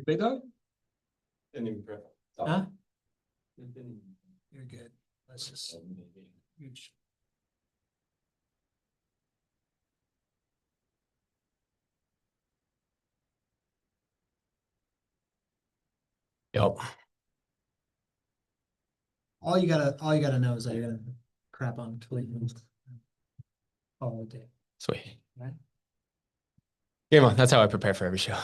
Big dog? Didn't even prep. Huh? You're good. Let's just huge. Yep. All you gotta know is that you're gonna crap on Cleveland all day. Sweet. Right? Game on. That's how I prepare for every show.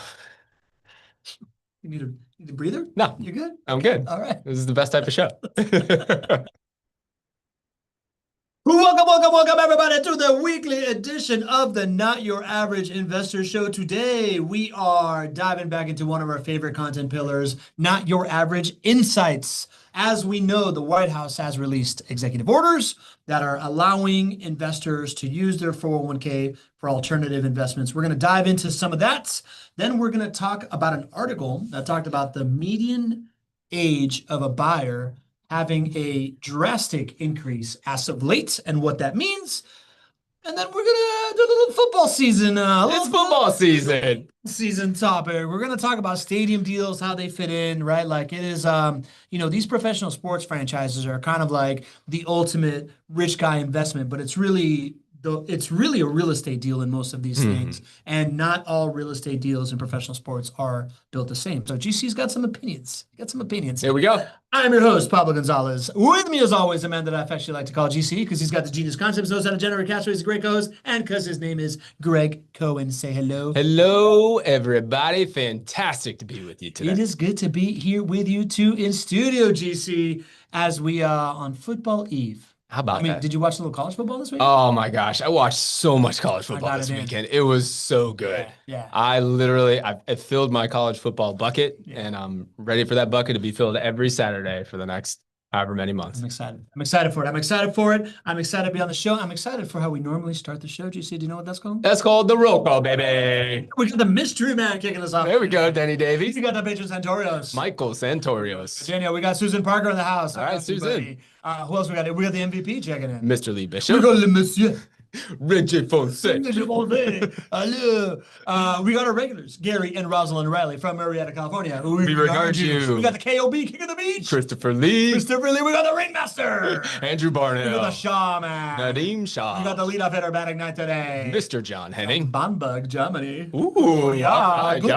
You need a breather? No, You're good? I'm good. All right. This is the best type of show. Welcome everybody to the weekly edition of the Not Your Average Investor Show. Today we are diving back into one of our favorite content pillars, Not Your Average Insights. As we know, the White House has released executive orders that are allowing investors to use their 401k for alternative investments. We're going to dive into some of that. Then we're going to talk about an article that talked about the median age of a buyer having a drastic increase as of late and what that means. And then we're going to do a little football season. It's football season. Topic. We're going to talk about stadium deals, how they fit in, right? Like it is, these professional sports franchises are kind of like the ultimate rich guy investment, but it's really a real estate deal in most of these things. And not all real estate deals in professional sports are built the same. So GC's got some opinions. Here we go. I'm your host, Pablo Gonzalez. With me, as always, a man that I affectionately like to call GC because he's got the genius concepts, knows how to generate cash flow. He's a great co-host, and because his name is Greg Cohen. Say hello. Hello, everybody. Fantastic to be with you today. It is good to be here with you, too, in studio, GC, as we are on football eve. How about that? Did you watch a little college football this week? Oh my gosh, I watched so much college football this weekend. It was so good. Yeah. I filled my college football bucket, and I'm ready for that bucket to be filled every Saturday for the next however many months. I'm excited for it. I'm excited to be on the show. I'm excited for how we normally start the show. GC, do you know what that's called? That's called the roll call, baby. We got the mystery man kicking us off. There we go, Danny Davies. We got the Pedro Santorios. Michael Santorios. Daniel, we got Susan Parker in the house. All right, Susan. Who else we got? We got the MVP checking in. Mr. Lee Bishop. We got Le Monsieur. Reggie Fonseca. Hello. We got our regulars, Gary and Rosalind Riley from Marietta, California. We regard you. We got the KOB, King of the Beach. Christopher Lee. We got the Ringmaster. Andrew Barnell. We got the Shaman. Nadeem Shah. We got the leadoff hitter batting night today. Mr. John Henning. Bamberg, Germany. Ooh, yeah. We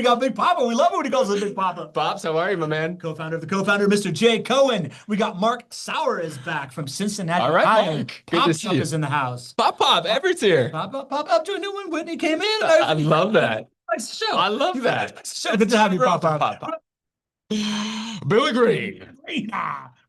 got Big Papa. We love it when he calls us Big Papa. Pops, how are you, my man? Co-founder of the co-founder, Mr. Jay Cohen. We got Mark Sauer is back from Cincinnati. All right, Ohio. Mark. Good to see you. Is in the house. Pop, Everett's here. Pop up to a new one. Whitney came in. I love that. Nice show. I love that. Good to have you, Pop. Billy Green.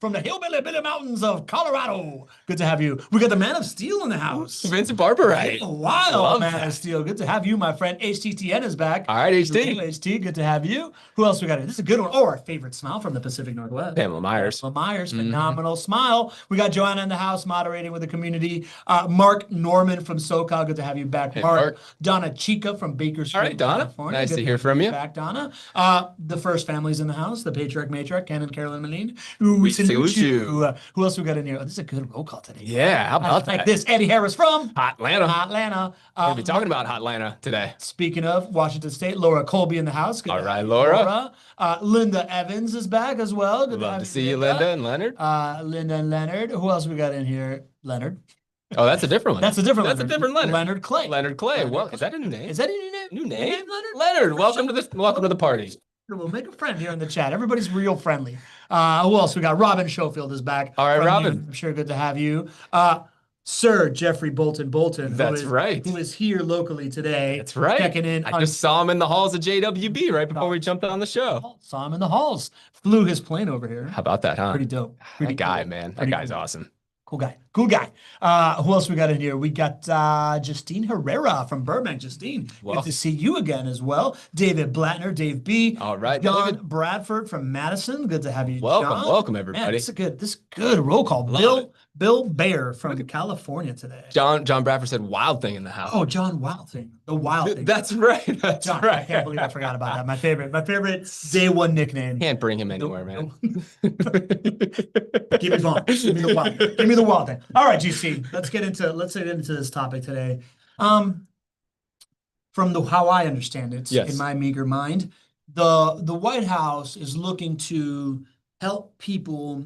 From the Hillbilly Mountains of Colorado. Good to have you. We got the Man of Steel in the house. Vincent Barberite. Wow, Man of Steel. Good to have you, my friend. HTTN is back. All right, HT. HT, good to have you. Who else we got? This is a good one. Oh, our favorite smile from the Pacific Northwest. Pamela Myers. Phenomenal smile. We got Joanna in the house moderating with the community. Mark Norman from SoCal. Good to have you back, Hey, Mark. Donna Chica from Bakersfield, all right, Donna. California. Nice Good to hear from you. Back, Donna. The first family's in the house. The patriarch, matriarch, Ken and Carolyn Meline. We salute you. Who else we got in here? Oh, this is a good roll call today. Yeah, how about like that? This Eddie Harris from Hotlanta. We'll be talking about Hotlanta today. Speaking of Washington State, Laura Colby in the house. Good all right, Laura. Linda Evans is back as well. Good Love to see you, Linda and Leonard. Linda and Leonard. Who else we got in here? Leonard. Oh, that's a different one. That's a different Leonard. Leonard Clay. Leonard Clay. Well, is that a new name? Is that a new name? New name? Leonard? Leonard. Welcome to the party. We'll make a friend here in the chat. Everybody's real friendly. Who else? We got Robin Schofield is back. All right, Robin. I'm sure good to have you. Sir Jeffrey Bolton. That's right. Who is here locally today. That's right. Checking in. I just saw him in the halls of JWB right before we jumped on the show. Saw him in the halls. Flew his plane over here. How about that, huh? Pretty dope. That guy, man. That guy's awesome. Cool guy. Who else we got in here? We got Justine Herrera from Burbank. Justine, good to see you again as well. David Blattner, Dave B. All right, John David. Bradford from Madison. Good to have you, John. Welcome, everybody. Man, this is good roll call. Bill Bayer from California today. John Bradford said Wild Thing in the house. Oh, John Wild Thing. The Wild Thing. That's right. That's John, right. I can't believe I forgot about that. My favorite day one nickname. Can't bring him anywhere, man. Keep it going. Give me the wild thing. All right, GC. Let's get into this topic today. from the how I understand it in Yes. my meager mind, the White House is looking to help people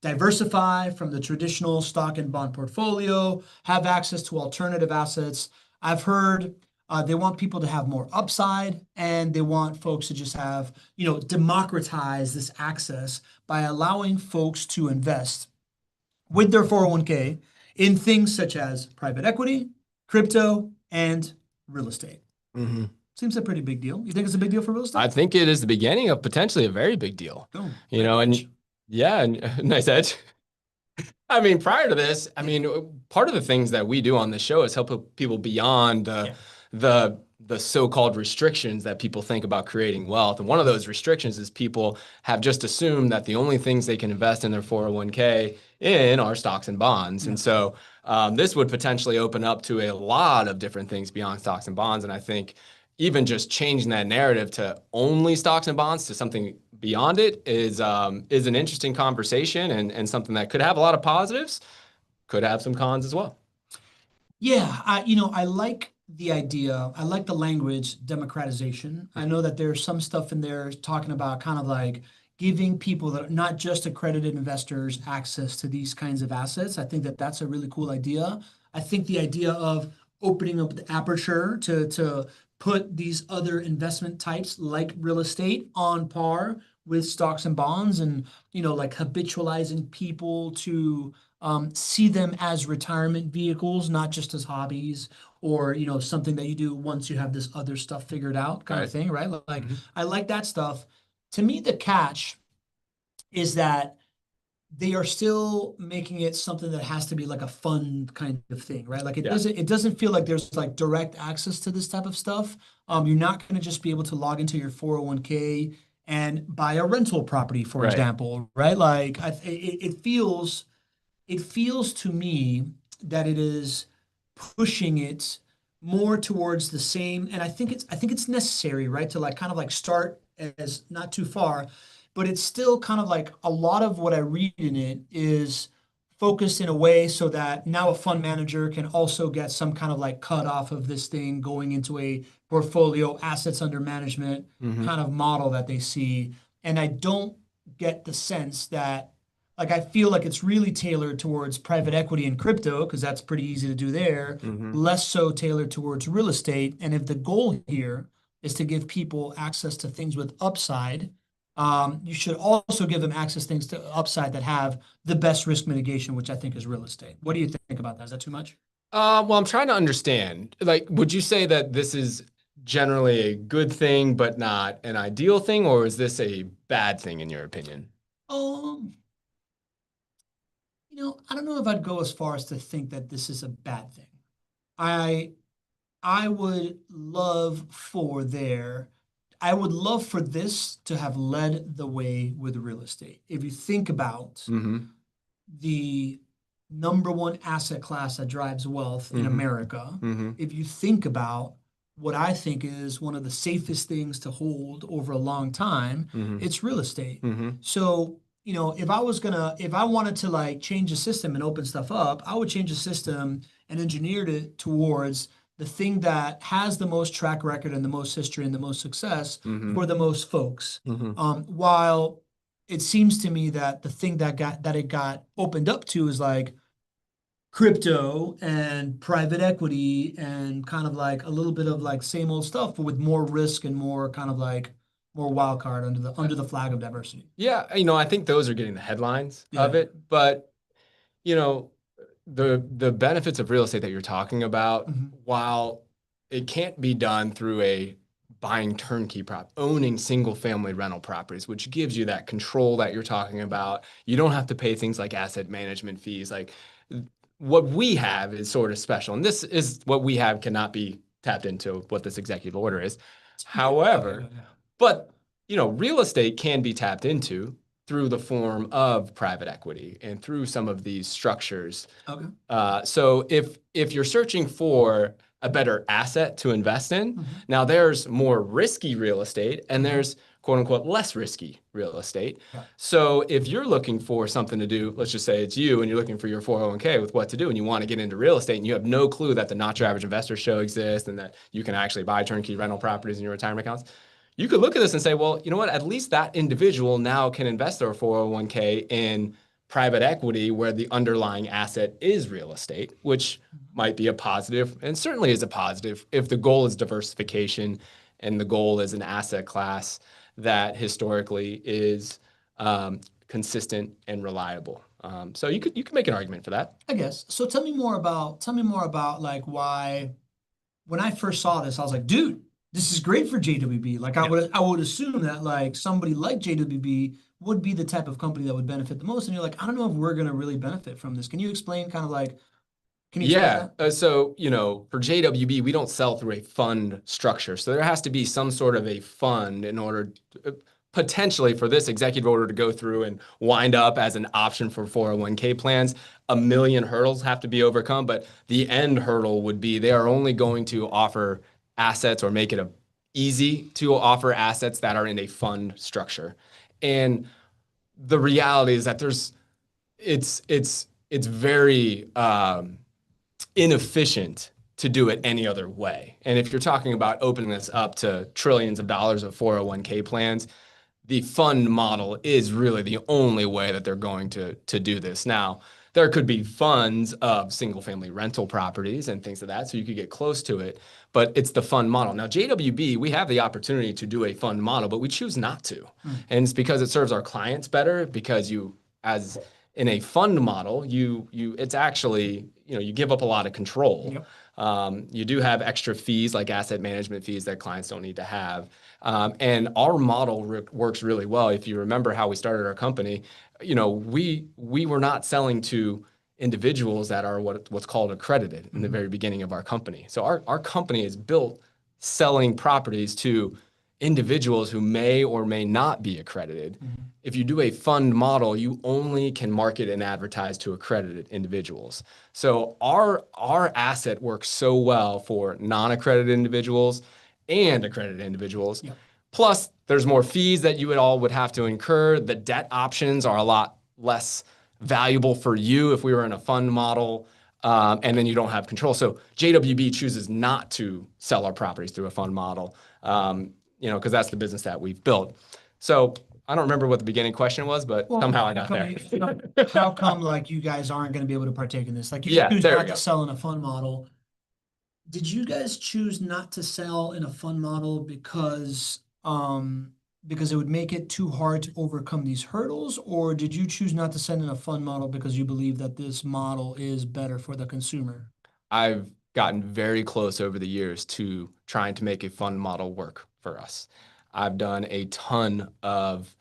diversify from the traditional stock and bond portfolio, have access to alternative assets. I've heard they want people to have more upside, and they want folks to just have, democratize this access by allowing folks to invest with their 401k in things such as private equity, crypto, and real estate. Hmm. Seems a pretty big deal. You think it's a big deal for real I estate? think it is the beginning of potentially a very big deal. Oh, You great know, and edge. yeah, and nice edge. I mean, prior to this, I mean, part of the things that we do on this show is help people beyond Yeah. the so-called restrictions that people think about creating wealth. And one of those restrictions is people have just assumed that the only things they can invest in their 401k in are stocks and bonds. Yeah. And so this would potentially open up to a lot of different things beyond stocks and bonds. And I think even just changing that narrative to only stocks and bonds to something beyond it is an interesting conversation and something that could have a lot of positives, could have some cons as well. Yeah, I like the idea. I like the language democratization. I know that there's some stuff in there talking about kind of like giving people that are not just accredited investors access to these kinds of assets. I think that that's a really cool idea. I think the idea of opening up the aperture to put these other investment types like real estate on par with stocks and bonds, and like habitualizing people to see them as retirement vehicles, not just as hobbies or something that you do once you have this other stuff figured out, kind of Right. thing, right? Like, Mhm. I like that stuff. To me, the catch is that they are still making it something that has to be like a fun kind of thing, right? Like, it Yeah. doesn't feel like there's like direct access to this type of stuff. You're not going to just be able to log into your 401k and buy a rental property, for Right. example, right? Like, it feels to me that it is pushing it more towards the same, and I think it's necessary, right, to like kind of like start as not too far, but it's still kind of like a lot of what I read in it is focused in a way so that now a fund manager can also get some kind of like cut off of this thing going into a portfolio assets under management Hmm. kind of model that they see. And I don't get the sense that, like, I feel like it's really tailored towards private equity and crypto because that's pretty easy to do there, Hmm. less so tailored towards real estate. And if the goal here is to give people access to things with upside, you should also give them access things to upside that have the best risk mitigation, which I think is real estate. What do you think about that? Is that too much? Well, I'm trying to understand. Like, would you say that this is generally a good thing, but not an ideal thing, or is this a bad thing in your opinion? Um, I don't know if I'd go as far as to think that this is a bad thing. I I would love for there, I would love for this to have led the way with real estate. If you think about Hmm. the number one asset class that drives wealth in Hmm. America, Hmm. if you think about what I think is one of the safest things to hold over a long time, Hmm. it's real estate. Hmm. So, if I wanted to like change the system and open stuff up, I would change the system and engineered it towards the thing that has the most track record and the most history and the most success Hmm. for the most folks. Hmm. While it seems to me that the thing that it got opened up to is like crypto and private equity and kind of like a little bit of like same old stuff, but with more risk and more kind of like more wild card under the flag of diversity. Yeah, I think those are getting the headlines of Yeah. it, but you know, the benefits of real estate that you're talking about, Mhm. while it can't be done through a buying turnkey owning single family rental properties, which gives you that control that you're talking about. You don't have to pay things like asset management fees. Like what we have is sort of special, and this is what we have cannot be tapped into what this executive order is. Yeah. Oh, yeah, However, yeah. but real estate can be tapped into through the form of private equity and through some of these structures. Okay. So if you're searching for a better asset to invest in, Mhm. now there's more risky real estate and Mhm. there's quote unquote less risky real estate. Yeah. So if you're looking for something to do, let's just say it's you and you're looking for your 401k with what to do and you want to get into real estate and you have no clue that the Not Your Average Investor show exists and that you can actually buy turnkey rental properties in your retirement accounts, you could look at this and say, well, you know what, at least that individual now can invest their 401k in private equity where the underlying asset is real estate, which might be a positive and certainly is a positive if the goal is diversification and the goal is an asset class that historically is consistent and reliable. So you could make an argument for that. I guess. So tell me more about like why when I first saw this, I was like, dude, this is great for JWB. Like I would assume that like somebody like JWB would be the type of company that would benefit the most. And you're like, I don't know if we're gonna really benefit from this. Can you explain kind of like can you explain Yeah. that? So, for JWB, we don't sell through a fund structure. So there has to be some sort of a fund in order potentially for this executive order to go through and wind up as an option for 401k plans. A million hurdles have to be overcome, but the end hurdle would be they are only going to offer assets or make it easy to offer assets that are in a fund structure. And the reality is that it's very inefficient to do it any other way. And if you're talking about opening this up to trillions of dollars of 401k plans, the fund model is really the only way that they're going to do this. Now, there could be funds of single family rental properties and things of that, so you could get close to it, but it's the fund model. Now, JWB, we have the opportunity to do a fund model, but we choose not to. And it's because it serves our clients better, because as in a fund model, it's actually, you give up a lot of control. Yep. You do have extra fees like asset management fees that clients don't need to have. And our model works really well. If you remember how we started our company, we were not selling to individuals that are what's called accredited in the very beginning of our company. So our company is built selling properties to individuals who may or may not be accredited. If you do a fund model, you only can market and advertise to accredited individuals. So our asset works so well for non-accredited individuals and accredited individuals. Yep. Plus, there's more fees that you would have to incur. The debt options are a lot less valuable for you if we were in a fund model, and then you don't have control. So JWB chooses not to sell our properties through a fund model, because that's the business that we've built. So I don't remember what the beginning question was, but somehow I got there. How come like you guys aren't going to be able to partake in this? Like you Yeah, choose there we not go. to sell in a fund model. Did you guys choose not to sell in a fund model because it would make it too hard to overcome these hurdles, or did you choose not to sell in a fund model because you believe that this model is better for the consumer? I've gotten very close over the years to trying to make a fund model work for us. I've done a ton of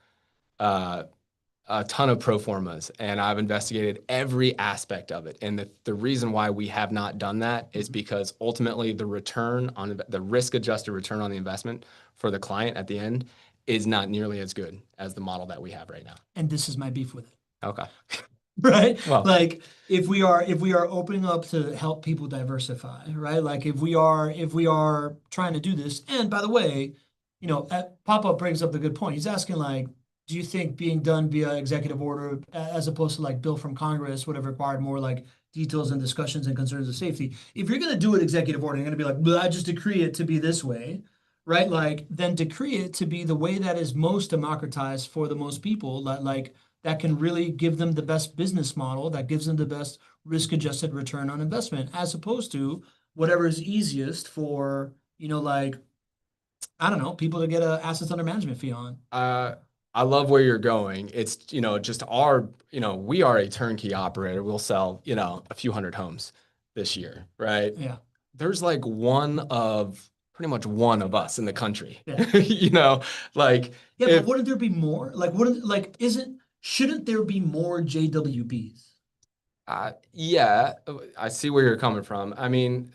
pro formas, and I've investigated every aspect of it. And the reason why we have not done that is because ultimately the return on the risk-adjusted return on the investment for the client at the end is not nearly as good as the model that we have right now. And this is my beef with it. Okay. Right? Well, like if we are opening up to help people diversify, right? Like if we are trying to do this, and by the way, Papa brings up the good point. He's asking like, do you think being done via executive order as opposed to like bill from Congress would have required more like details and discussions and concerns of safety? If you're going to do an executive order, you're going to be like, "Well, I just decree it to be this way," right? Like then decree it to be the way that is most democratized for the most people, that can really give them the best business model, that gives them the best risk-adjusted return on investment, as opposed to whatever is easiest for, like, I don't know, people to get a assets under management fee on. I love where you're going. It's, just we are a turnkey operator. We'll sell, a few hundred homes this year, right? Yeah. There's like pretty much one of us in the country, Yeah. like. Yeah, but wouldn't there be more? Shouldn't there be more JWBs? Yeah, I see where you're coming from. I mean,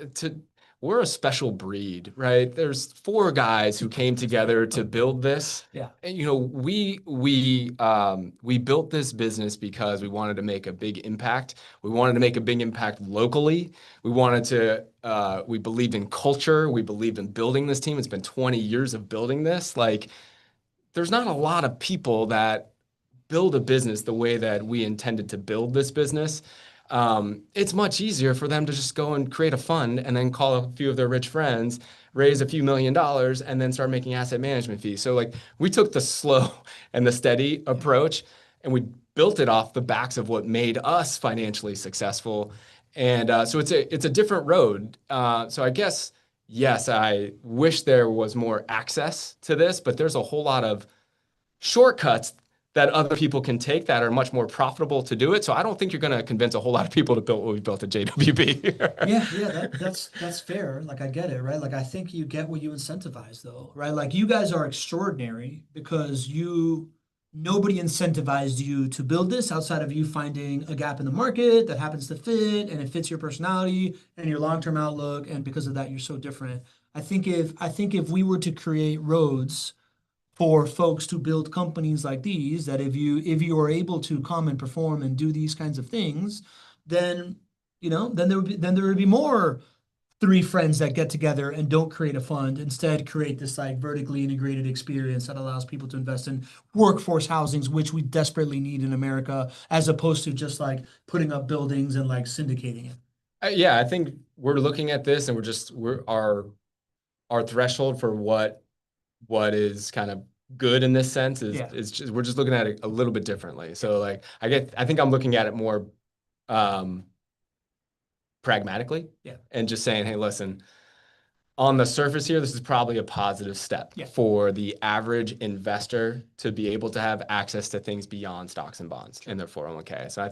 we're a special breed, right? There's 4 guys who came together to build this. Yeah. And we built this business because we wanted to make a big impact. We wanted to make a big impact locally. We believed in culture. We believed in building this team. It's been 20 years of building this. Like, there's not a lot of people that build a business the way that we intended to build this business. It's much easier for them to just go and create a fund and then call a few of their rich friends, raise a few $1 million, and then start making asset management fees. So like we took the slow and the steady approach, and we built it off the backs of what made us financially successful. And so it's a different road. So I guess, yes, I wish there was more access to this, but there's a whole lot of shortcuts that other people can take that are much more profitable to do it. So I don't think you're going to convince a whole lot of people to build what we built at JWB. Yeah, that's fair. Like I get it, right? Like I think you get what you incentivize though, right? Like you guys are extraordinary because nobody incentivized you to build this outside of you finding a gap in the market that happens to fit and it fits your personality and your long-term outlook, and because of that you're so different. I think if we were to create roads for folks to build companies like these, that if you are able to come and perform and do these kinds of things, then there would be more three friends that get together and don't create a fund, instead create this like vertically integrated experience that allows people to invest in workforce housings, which we desperately need in America, as opposed to just like putting up buildings and like syndicating it. Yeah, I think we're looking at this and our threshold for what is kind of good in this sense is just, we're just looking at it a little bit differently. So like I think I'm looking at it more pragmatically, and just saying, hey, listen, on the surface here, this is probably a positive step for the average investor to be able to have access to things beyond stocks and bonds in their 401k. So I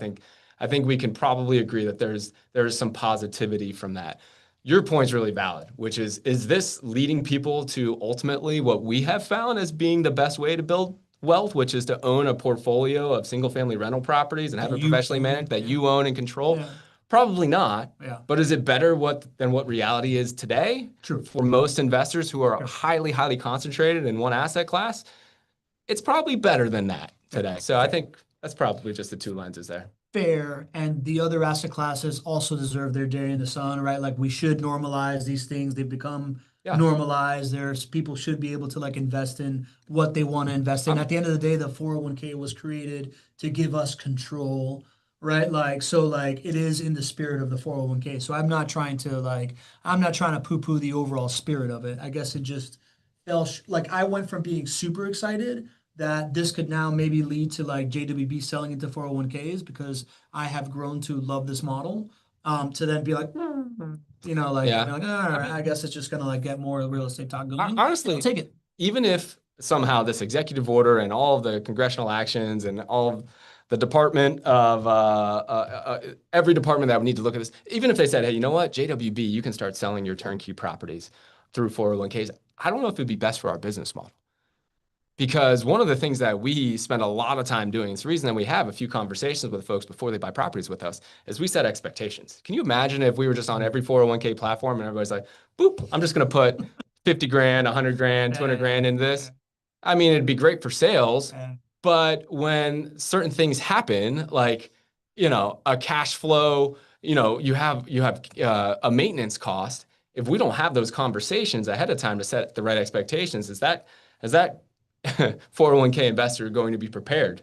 think we can probably agree that there's some positivity from that. Your point's really valid, which is this leading people to ultimately what we have found as being the best way to build wealth, which is to own a portfolio of single family rental properties and have it professionally managed that you own and control? Probably not. But is it better than what reality is today? True. For most investors who are highly, highly concentrated in one asset class, it's probably better than that today. So I think that's probably just the two lenses there. Fair, and the other asset classes also deserve their day in the sun, right? Like we should normalize these things. They've become normalized. People should be able to like invest in what they want to invest in. At the end of the day, the 401k was created to give us control, right? Like, so like it is in the spirit of the 401k. So I'm not trying to poo-poo the overall spirit of it. I guess it just felt like I went from being super excited that this could now maybe lead to like JWB selling into 401ks because I have grown to love this model, to then be like, being like, all right, I guess it's just gonna like get more real estate talk going. Honestly, I'll take it. Even if somehow this executive order and all of the congressional actions and all of the department of every department that would need to look at this, even if they said, hey, you know what, JWB, you can start selling your turnkey properties through 401ks, I don't know if it'd be best for our business model. Because one of the things that we spend a lot of time doing, it's the reason that we have a few conversations with folks before they buy properties with us, is we set expectations. Can you imagine if we were just on every 401k platform and everybody's like, boop, I'm just going to put 50 grand, 100 grand, 200 grand into this? I mean, it'd be great for sales, but when certain things happen, like, a cash flow, you have a maintenance cost. If we don't have those conversations ahead of time to set the right expectations, is that 401k investor going to be prepared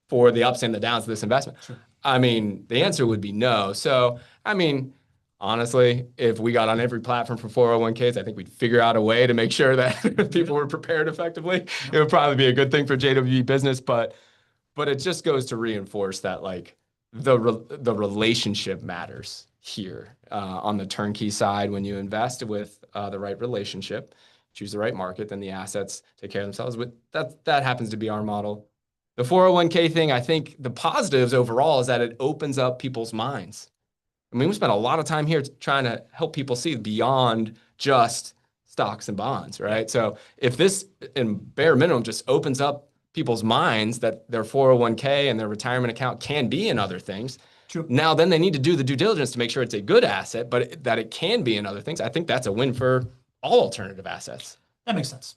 for the ups and the downs of this investment? Sure. I mean, the answer would be no. So, I mean, honestly, if we got on every platform for 401ks, I think we'd figure out a way to make sure that people were prepared effectively. It would probably be a good thing for JWB business, but it just goes to reinforce that like the relationship matters here on the turnkey side. When you invest with the right relationship, choose the right market, then the assets take care of themselves. But that happens to be our model. The 401k thing, I think the positives overall is that it opens up people's minds. I mean, we spent a lot of time here trying to help people see beyond just stocks and bonds, right? So if this, in bare minimum, just opens up people's minds that their 401k and their retirement account can be in other things. True. Now, then they need to do the due diligence to make sure it's a good asset, but that it can be in other things. I think that's a win for all alternative assets. That makes sense.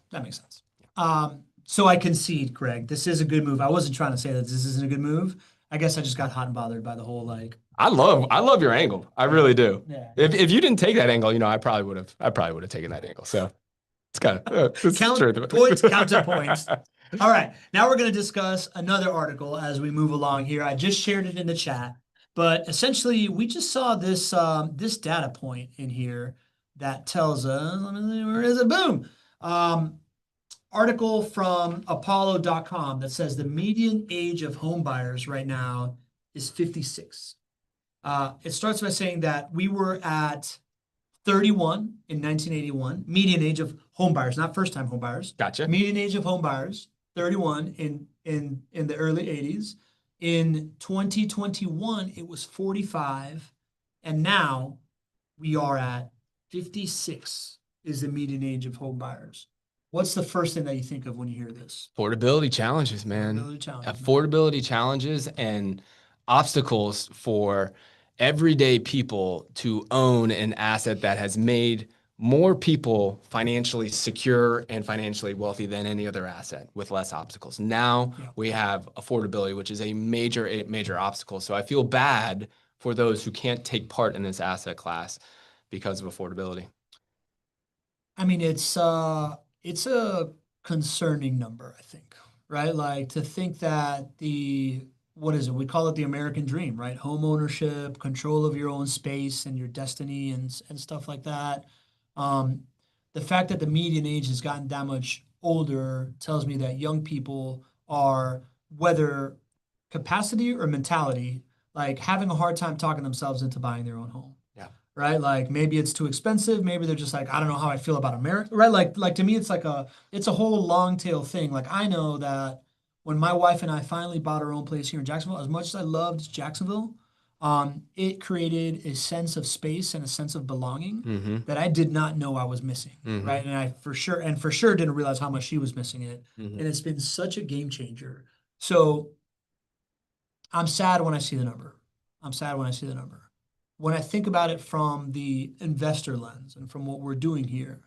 So I concede, Greg, this is a good move. I wasn't trying to say that this isn't a good move. I guess I just got hot and bothered by the whole like. I love your angle. I really do. Yeah. If you didn't take that angle, I probably would have taken that angle. So It's kind of, this is true. Points, counterpoints. All right, now we're going to discuss another article as we move along here. I just shared it in the chat, but essentially we just saw this this data point in here that tells us, where is it? Boom. Article from Apollo.com that says the median age of home buyers right now is 56. It starts by saying that we were at 31 in 1981, median age of home buyers, not first-time home buyers. Gotcha. Median age of home buyers, 31 in the early 80s. In 2021, it was 45, and now we are at 56 is the median age of home buyers. What's the first thing that you think of when you hear this? Affordability challenges, man. Affordability challenges and obstacles for everyday people to own an asset that has made more people financially secure and financially wealthy than any other asset with less obstacles. Now we have affordability, which is a major obstacle. So I feel bad for those who can't take part in this asset class because of affordability. I mean, it's a concerning number, I think, right? Like to think that what is it? We call it the American dream, right? Home ownership, control of your own space and your destiny and stuff like that. The fact that the median age has gotten that much older tells me that young people are, whether capacity or mentality, like having a hard time talking themselves into buying their own home. Yeah. Right? Like maybe it's too expensive. Maybe they're just like, I don't know how I feel about America. Right? Like to me, it's a whole long tail thing. Like I know that when my wife and I finally bought our own place here in Jacksonville, as much as I loved Jacksonville, it created a sense of space and a sense of belonging that I did not know I was missing, right? And I for sure didn't realize how much she was missing it. And it's been such a game changer. So I'm sad when I see the number. When I think about it from the investor lens and from what we're doing here,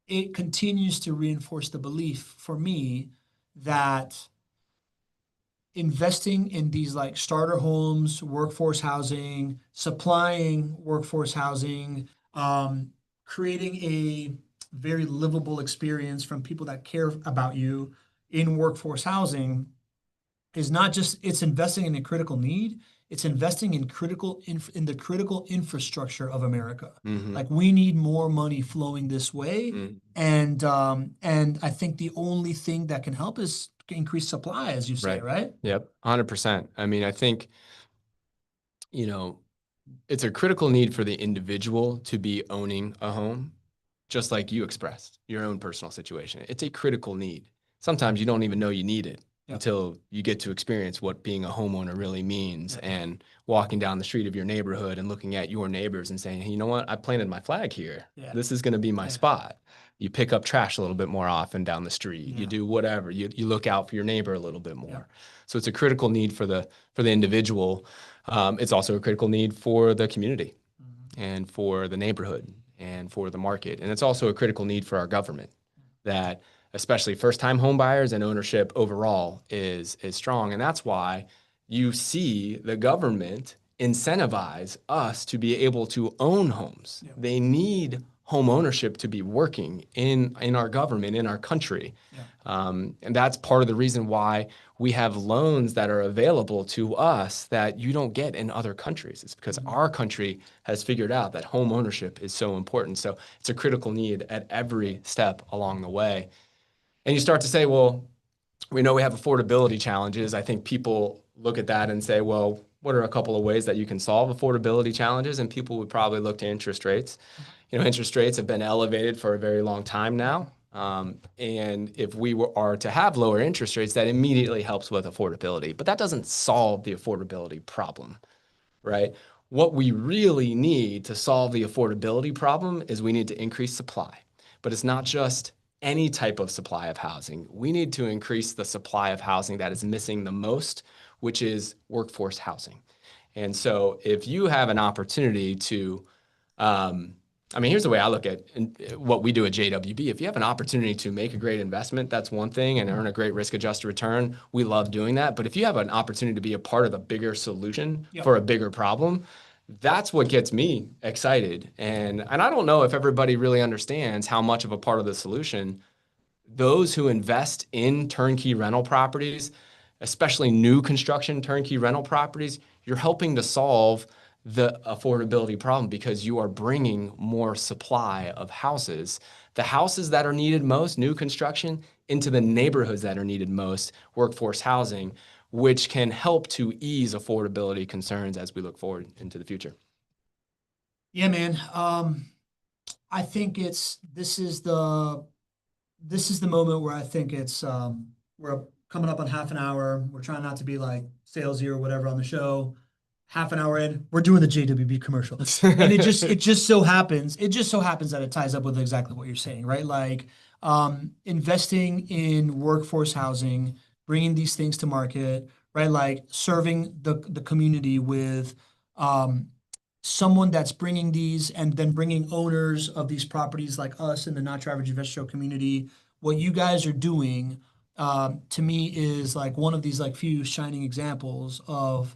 it continues to reinforce the belief for me that investing in these like starter homes, workforce housing, supplying workforce housing, creating a very livable experience from people that care about you in workforce housing is not just, it's investing in a critical need, it's investing in in the critical infrastructure of America. Like we need more money flowing this way. And I think the only thing that can help is increase supply, as you say, right? Yep, 100%. I mean, I think, it's a critical need for the individual to be owning a home, just like you expressed your own personal situation. It's a critical need. Sometimes you don't even know you need it until you get to experience what being a homeowner really means and walking down the street of your neighborhood and looking at your neighbors and saying, hey, you know what? I planted my flag here. This is going to be my spot. You pick up trash a little bit more often down the street. You do whatever. You look out for your neighbor a little bit more. So it's a critical need for the individual. It's also a critical need for the community and for the neighborhood and for the market. And it's also a critical need for our government that especially first-time home buyers and ownership overall is strong. And that's why you see the government incentivize us to be able to own homes. They need home ownership to be working in our government, in our country. And that's part of the reason why we have loans that are available to us that you don't get in other countries. It's because our country has figured out that home ownership is so important. So it's a critical need at every step along the way. And you start to say, well, we know we have affordability challenges. I think people look at that and say, well, what are a couple of ways that you can solve affordability challenges? And people would probably look to interest rates. Interest rates have been elevated for a very long time now. And if we are to have lower interest rates, that immediately helps with affordability. But that doesn't solve the affordability problem, right? What we really need to solve the affordability problem is we need to increase supply. But it's not just any type of supply of housing. We need to increase the supply of housing that is missing the most, which is workforce housing. And so if you have an opportunity to, here's the way I look at what we do at JWB. If you have an opportunity to make a great investment, that's one thing, and earn a great risk-adjusted return, we love doing that. But if you have an opportunity to be a part of a bigger solution for a bigger problem, That's what gets me excited. And I don't know if everybody really understands how much of a part of the solution those who invest in turnkey rental properties, especially new construction turnkey rental properties, you're helping to solve the affordability problem because you are bringing more supply of houses, the houses that are needed most, new construction, into the neighborhoods that are needed most, workforce housing, which can help to ease affordability concerns as we look forward into the future. Yeah, man. I think this is the moment where I think we're coming up on half an hour. We're trying not to be like salesy or whatever on the show. Half an hour in, we're doing the JWB commercial. And it just so happens that it ties up with exactly what you're saying, right? Like investing in workforce housing, bringing these things to market, right? Like serving the community with someone that's bringing these and then bringing owners of these properties like us in the Not Your Average Investor Show community. What you guys are doing, to me, is like one of these like few shining examples of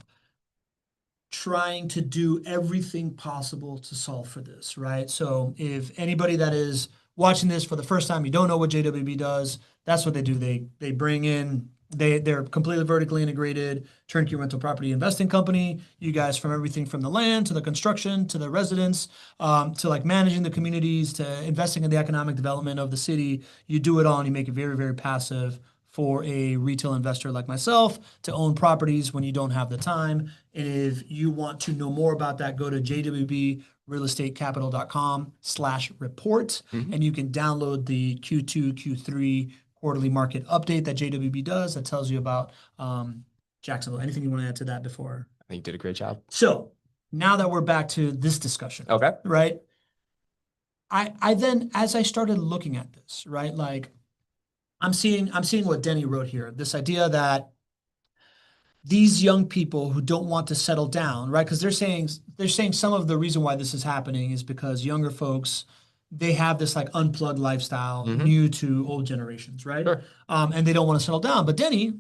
trying to do everything possible to solve for this, right? So if anybody that is watching this for the first time, you don't know what JWB does, that's what they do. They bring in they're completely vertically integrated turnkey rental property investing company. You guys, from everything from the land to the construction to the residents, to like managing the communities to investing in the economic development of the city, you do it all and you make it very, very passive for a retail investor like myself to own properties when you don't have the time. And if you want to know more about that, go to jwbrealestatecapital.com/report, and you can download the Q2, Q3 quarterly market update that JWB does that tells you about Jacksonville. Anything you want to add to that before? I think you did a great job. So now that we're back to this discussion, Okay. right? I then, as I started looking at this, right, like I'm seeing what Denny wrote here, this idea that these young people who don't want to settle down, right? Because they're saying some of the reason why this is happening is because younger folks, they have this like unplugged lifestyle new to old generations, right? Sure. And they don't want to settle down. But Denny,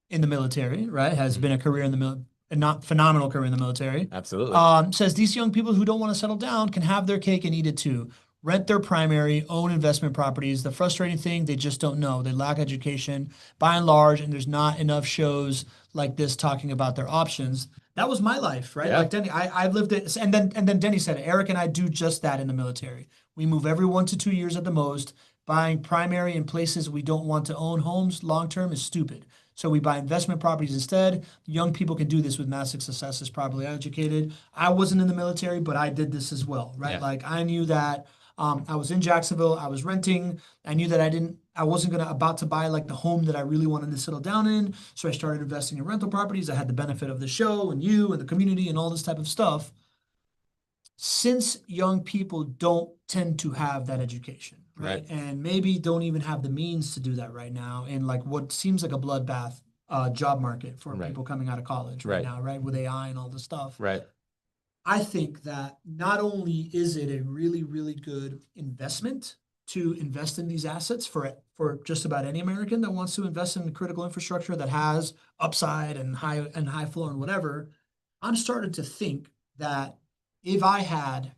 in the military, right, has been a career in the a not phenomenal career in the military. Absolutely. Says these young people who don't want to settle down can have their cake and eat it too. Rent their primary, own investment properties. The frustrating thing, they just don't know. They lack education by and large, and there's not enough shows like this talking about their options. That was my life, right? Yeah. Like Denny, I lived it, and then Denny said, Eric and I do just that in the military. We move every 1 to 2 years at the most. Buying primary in places we don't want to own homes long term is stupid. So we buy investment properties instead. Young people can do this with massive success, is properly educated. I wasn't in the military, but I did this as well, right? Yeah. Like I knew that I was in Jacksonville, I was renting. I knew that I wasn't about to buy like the home that I really wanted to settle down in. So I started investing in rental properties. I had the benefit of the show and you and the community and all this type of stuff. Since young people don't tend to have that education, right? And maybe don't even have the means to do that right now in like what seems like a bloodbath job market for people coming out of college right now, right? With AI and all this stuff. Right. I think that not only is it a really, really good investment to invest in these assets for just about any American that wants to invest in critical infrastructure that has upside and high floor and whatever, I'm starting to think that if I had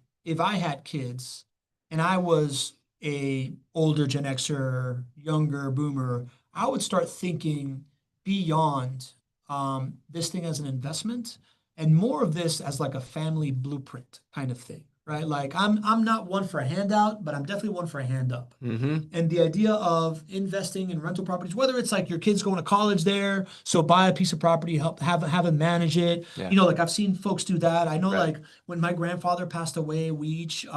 kids and I was a older Gen Xer, younger boomer, I would start thinking beyond this thing as an investment and more of this as like a family blueprint kind of thing, right? Like I'm not one for a handout, but I'm definitely one for a hand up. And the idea of investing in rental properties, whether it's like your kids going to college there, so buy a piece of property, help have them manage it. Yeah. You know, like I've seen folks do that. I know like when my grandfather passed away, we each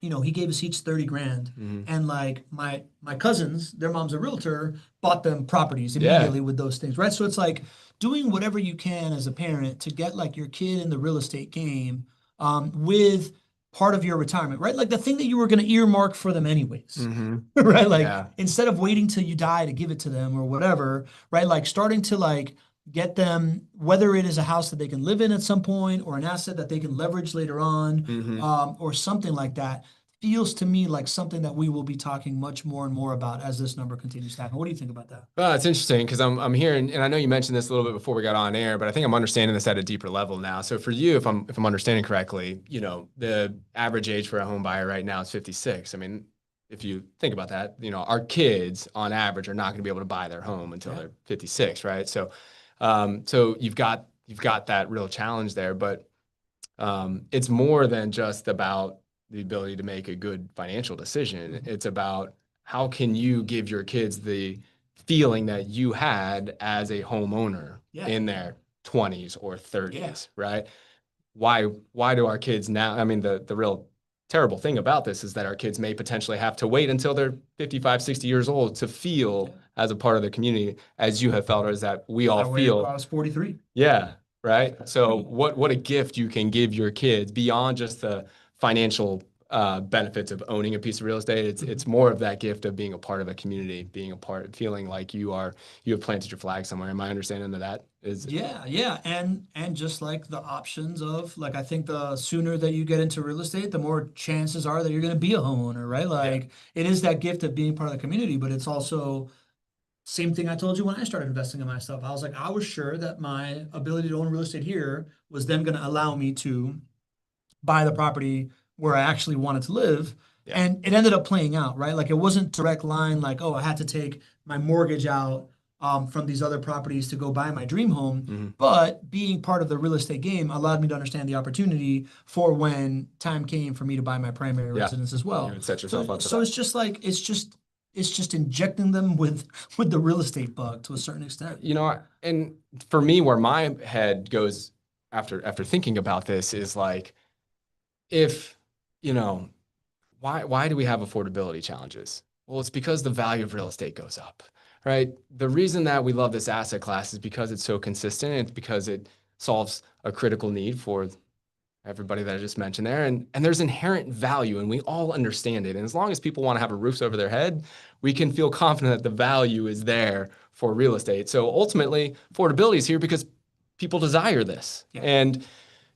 he gave us each 30 grand. And like my cousins, their mom's a realtor, bought them properties immediately with those things, right? So it's like doing whatever you can as a parent to get like your kid in the real estate game with part of your retirement, right? Like the thing that you were going to earmark for them anyways, right? Like instead of waiting till you die to give it to them or whatever, right? Like starting to like get them, whether it is a house that they can live in at some point or an asset that they can leverage later on or something like that. feels to me like something that we will be talking much more and more about as this number continues to happen. What do you think about that? Well, it's interesting because I'm hearing, and I know you mentioned this a little bit before we got on air, but I think I'm understanding this at a deeper level now. So for you, if I'm understanding correctly, the average age for a home buyer right now is 56. I mean, if you think about that, our kids on average are not going to be able to buy their home until they're 56, right? So, so you've got that real challenge there, but it's more than just about the ability to make a good financial decision. It's about how can you give your kids the feeling that you had as a homeowner in their 20s or 30s, right? Why do our kids now? I mean, the real terrible thing about this is that our kids may potentially have to wait until they're 55, 60 years old to feel as a part of the community as you have felt, or as that we all feel. I was 43. Yeah, right. So what a gift you can give your kids beyond just the financial benefits of owning a piece of real estate. It's more of that gift of being a part of a community, being a part, feeling like you have planted your flag somewhere. Am I understanding that is? Yeah. And just like the options of, like, I think the sooner that you get into real estate, the more chances are that you're going to be a homeowner, right? Like it is that gift of being part of the community, but it's also same thing I told you when I started investing in my stuff. I was like, I was sure that my ability to own real estate here was then going to allow me to buy the property where I actually wanted to live. Yeah. And it ended up playing out, right? Like it wasn't direct line, like, oh, I had to take my mortgage out from these other properties to go buy my dream home. But being part of the real estate game allowed me to understand the opportunity for when time came for me to buy my primary residence as well. You would set yourself up for So that. it's just like it's just injecting them with the real estate bug to a certain extent. And for me, where my head goes after thinking about this is like, if, why do we have affordability challenges? Well, it's because the value of real estate goes up, right? The reason that we love this asset class is because it's so consistent. It's because it solves a critical need for everybody that I just mentioned there. And there's inherent value, and we all understand it. And as long as people want to have a roof over their head, we can feel confident that the value is there for real estate. So ultimately, affordability is here because people desire this. And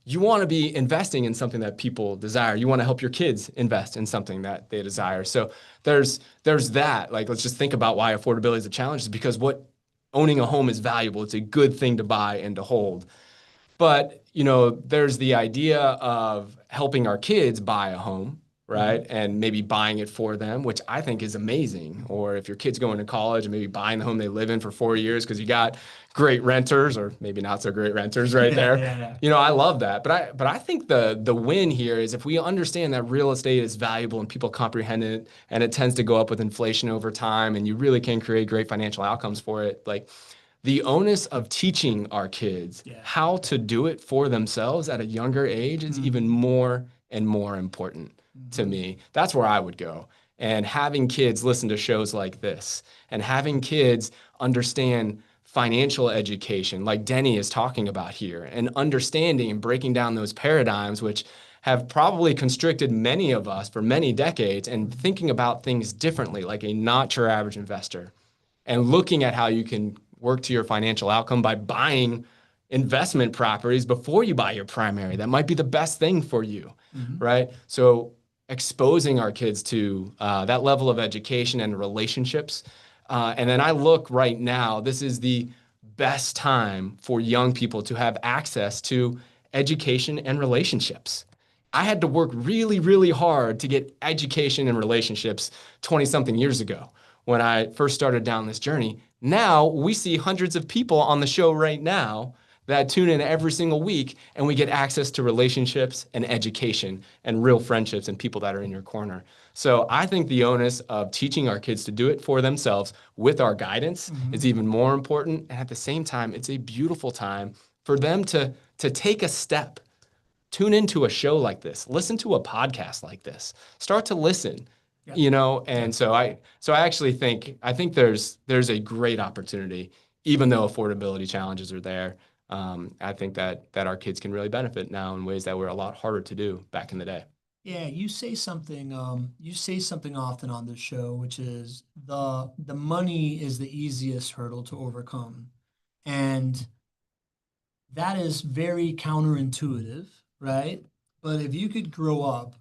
you want to be investing in something that people desire. You want to help your kids invest in something that they desire. So there's that. Like, let's just think about why affordability is a challenge, is because owning a home is valuable. It's a good thing to buy and to hold. But, there's the idea of helping our kids buy a home, right? And maybe buying it for them, which I think is amazing. Or if your kid's going to college and maybe buying the home they live in for 4 years because you got great renters, or maybe not so great renters right there. I love that. But I think the win here is if we understand that real estate is valuable and people comprehend it, and it tends to go up with inflation over time, and you really can create great financial outcomes for it. Like, the onus of teaching our kids how to do it for themselves at a younger age is even more and more important to me. That's where I would go. And having kids listen to shows like this, and having kids understand financial education like Denny is talking about here, and understanding and breaking down those paradigms, which have probably constricted many of us for many decades, and thinking about things differently, like a not your average investor, and looking at how you can work to your financial outcome by buying investment properties before you buy your primary. That might be the best thing for you, right? So exposing our kids to that level of education and relationships. And then I look right now, this is the best time for young people to have access to education and relationships. I had to work really, really hard to get education and relationships 20-something years ago when I first started down this journey. Now we see hundreds of people on the show right now that tune in every single week, and we get access to relationships and education and real friendships and people that are in your corner. So I think the onus of teaching our kids to do it for themselves with our guidance is even more important. And at the same time, it's a beautiful time for them to take a step. Tune into a show like this, listen to a podcast like this, start to listen. And so I actually think there's a great opportunity, even though affordability challenges are there. I think that our kids can really benefit now in ways that were a lot harder to do back in the day. Yeah, you say something often on this show, which is the money is the easiest hurdle to overcome. And that is very counterintuitive, right? But if you could grow up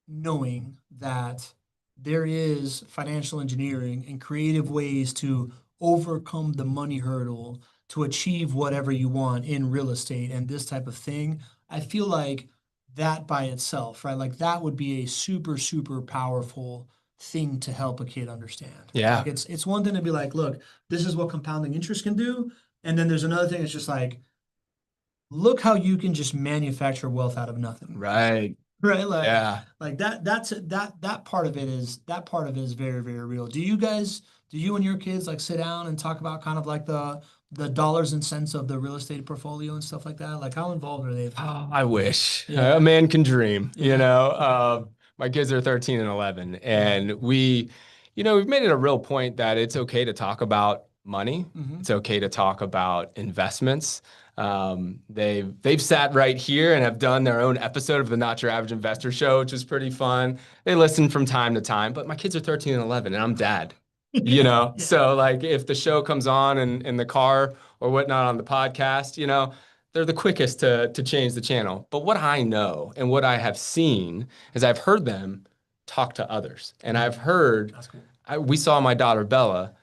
knowing that there is financial engineering and creative ways to overcome the money hurdle to achieve whatever you want in real estate and this type of thing, I feel like that by itself, right? Like that would be a super, super powerful thing to help a kid understand. Yeah. Like it's one thing to be like, look, this is what compounding interest can do. And then there's another thing that's just like, look how you can just manufacture wealth out of nothing. Right. Right. Like, Yeah. like that part of it is very, very real. Do you and your kids like sit down and talk about kind of like the dollars and cents of the real estate portfolio and stuff like that? Like how involved are they? Oh, I wish. Yeah. A man can dream, Yeah. My kids are 13 and 11, and we've made it a real point that it's okay to talk about money. Mhm. It's okay to talk about investments. They've sat right here and have done their own episode of the Not Your Average Investor Show, which is pretty fun. They listen from time to time, but my kids are 13 and 11, and I'm dad. Yeah. So like if the show comes on in the car or whatnot on the podcast, they're the quickest to change the channel. But what I know and what I have seen is I've heard them talk to others. And I've heard, That's cool. we saw my daughter Bella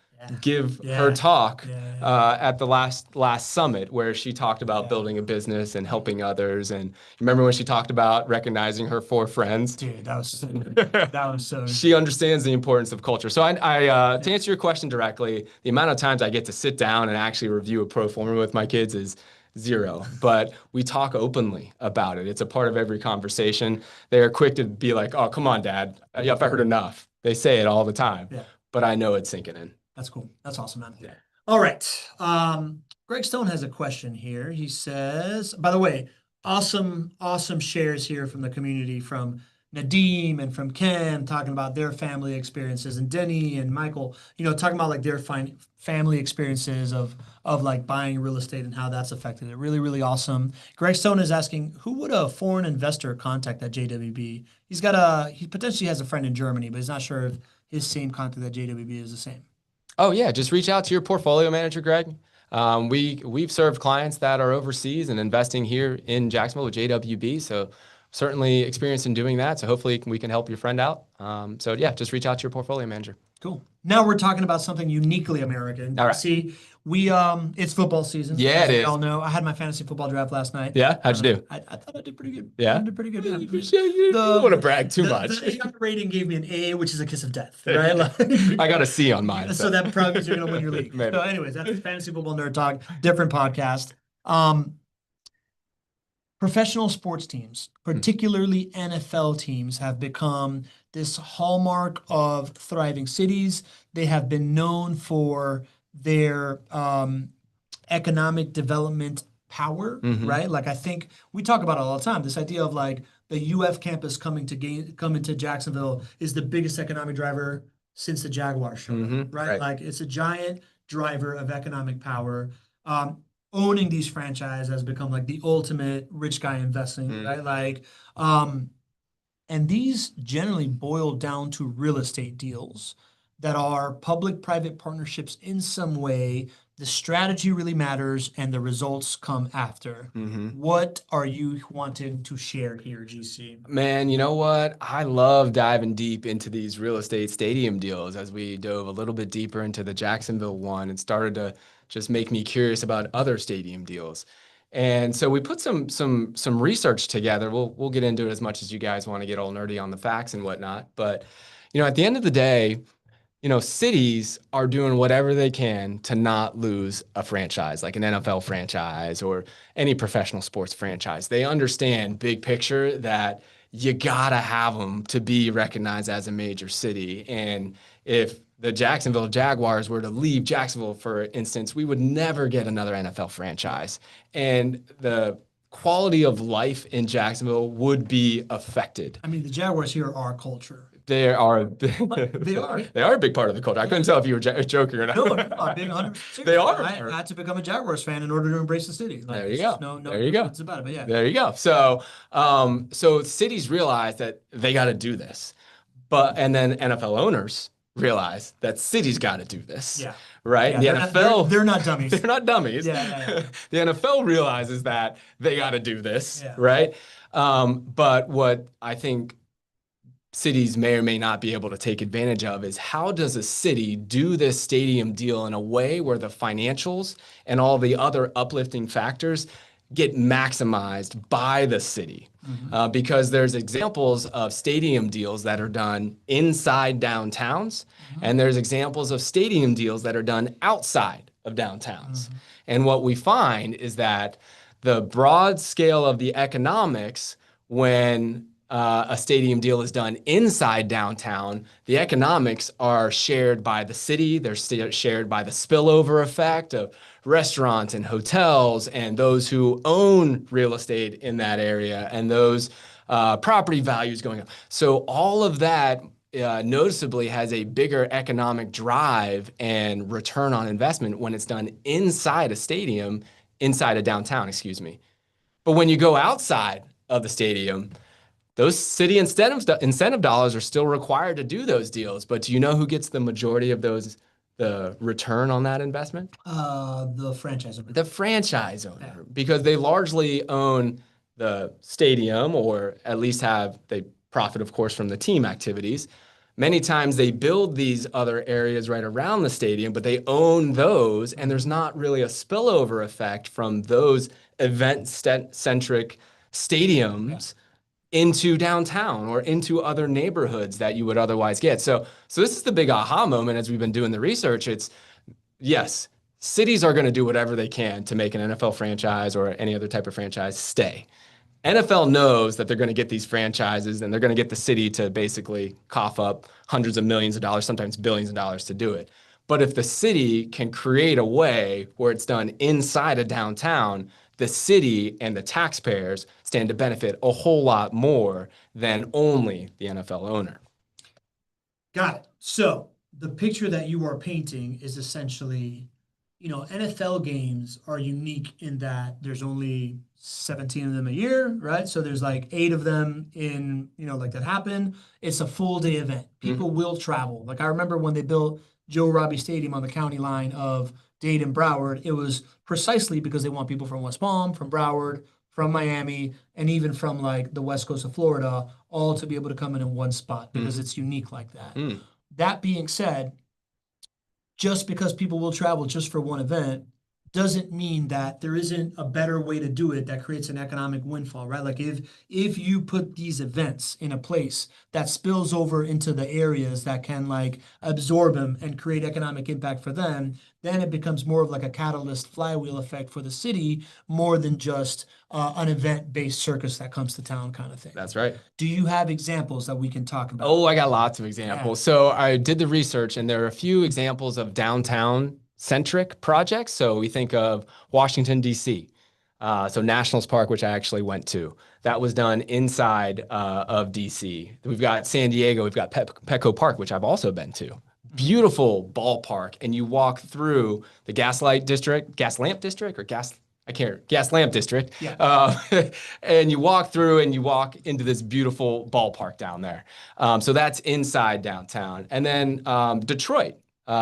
give her talk at the last summit where she talked about building a business and helping others. And remember when she talked about recognizing her 4 friends? Dude, that was so. She understands the importance of culture. So to answer your question directly, the amount of times I get to sit down and actually review a pro forma with my kids is 0, but we talk openly about it. It's a part of every conversation. They are quick to be like, "Oh, come on, Dad. I've heard enough." They say it all the time, but I know it's sinking in. That's cool. That's awesome, man. Yeah. All right. Greg Stone has a question here. He says, by the way, awesome shares here from the community, from Nadeem and from Ken, talking about their family experiences, and Denny and Michael, talking about like their family experiences of like buying real estate and how that's affected it. Really, really awesome. Greg Stone is asking, who would a foreign investor contact at JWB? He potentially has a friend in Germany, but he's not sure if his same contact at JWB is the same. Oh yeah, just reach out to your portfolio manager, Greg. We've served clients that are overseas and investing here in Jacksonville with JWB, so certainly experienced in doing that. So hopefully we can help your friend out. So yeah, just reach out to your portfolio manager. Cool. Now we're talking about something uniquely American. All right. See, it's football season. Yeah, it is. Y'all know, I had my fantasy football draft last night. Yeah, how'd you do? I thought I did pretty good. Yeah? I did pretty good. You don't want to brag too much. The AI rating gave me an A, which is a kiss of death, right? I got a C on mine. So that probably means you're going to win your league. Maybe. So anyways, that's Fantasy Football Nerd Talk, different podcast. Professional sports teams, particularly NFL teams, have become this hallmark of thriving cities. They have been known for their economic development power, right? Like I think we talk about it all the time. This idea of like the UF campus coming to Jacksonville is the biggest economic driver since the Jaguars showed up, right? Like it's a giant driver of economic power. Owning these franchises has become like the ultimate rich guy investing, right? Like, and these generally boil down to real estate deals that are public-private partnerships in some way. The strategy really matters and the results come after. What are you wanting to share here, GC? Man, you know what? I love diving deep into these real estate stadium deals. As we dove a little bit deeper into the Jacksonville one, it started to just make me curious about other stadium deals. And so we put some research together. We'll get into it as much as you guys want to get all nerdy on the facts and whatnot. But, at the end of the day, cities are doing whatever they can to not lose a franchise, like an NFL franchise or any professional sports franchise. They understand big picture that you gotta have them to be recognized as a major city. And if the Jacksonville Jaguars were to leave Jacksonville, for instance, we would never get another NFL franchise. And the quality of life in Jacksonville would be affected. I mean, the Jaguars here are culture. They are a big part of the culture. I couldn't tell if you were joking or not. No, I'm being 100%. They are. I had to become a Jaguars fan in order to embrace the city. Like, there you go. No, there you go. It's about it, but yeah. There you go. So, so cities realize that they got to do this, and then NFL owners realize that cities got to do this. Yeah. Right. Yeah, the NFL, they're not dummies. They're not dummies. Yeah. The NFL realizes that they got to do this. Yeah. Right. But what I think cities may or may not be able to take advantage of is how does a city do this stadium deal in a way where the financials and all the other uplifting factors get maximized by the city? Because there's examples of stadium deals that are done inside downtowns, and there's examples of stadium deals that are done outside of downtowns. And what we find is that the broad scale of the economics, when a stadium deal is done inside downtown, the economics are shared by the city. They're shared by the spillover effect of restaurants and hotels and those who own real estate in that area and those property values going up. So all of that noticeably has a bigger economic drive and return on investment when it's done inside a stadium, inside a downtown, excuse me. But when you go outside of the stadium, those city incentive dollars are still required to do those deals. But do you know who gets the majority of the return on that investment? The franchise owner. The franchise owner, because they largely own the stadium, or at least they profit, of course, from the team activities. Many times they build these other areas right around the stadium, but they own those, and there's not really a spillover effect from those event-centric stadiums into downtown or into other neighborhoods that you would otherwise get. So this is the big aha moment as we've been doing the research. It's, yes, cities are going to do whatever they can to make an NFL franchise or any other type of franchise stay. NFL knows that they're going to get these franchises and they're going to get the city to basically cough up hundreds of millions of dollars, sometimes billions of dollars to do it. But if the city can create a way where it's done inside a downtown, the city and the taxpayers stand to benefit a whole lot more than only the NFL owner. Got it. So the picture that you are painting is essentially, NFL games are unique in that there's only 17 of them a year, right? So there's like 8 of them in, like that happen. It's a full day event. People will travel. Like I remember when they built Joe Robbie Stadium on the county line of Dade and Broward, it was precisely because they want people from West Palm, from Broward, from Miami, and even from like the west coast of Florida, all to be able to come in one spot because it's unique like that. That being said, just because people will travel just for one event doesn't mean that there isn't a better way to do it that creates an economic windfall, right? Like if you put these events in a place that spills over into the areas that can like absorb them and create economic impact for them, then it becomes more of like a catalyst flywheel effect for the city more than just an event-based circus that comes to town kind of thing. That's right. Do you have examples that we can talk about? Oh, I got lots of examples. So I did the research and there are a few examples of downtown centric projects. So we think of Washington, D.C. So Nationals Park, which I actually went to, that was done inside of D.C. We've got San Diego, we've got Petco Park, which I've also been to. Beautiful ballpark. And you walk through the Gaslamp District. Yeah. And you walk through and you walk into this beautiful ballpark down there. So that's inside downtown. And then Detroit.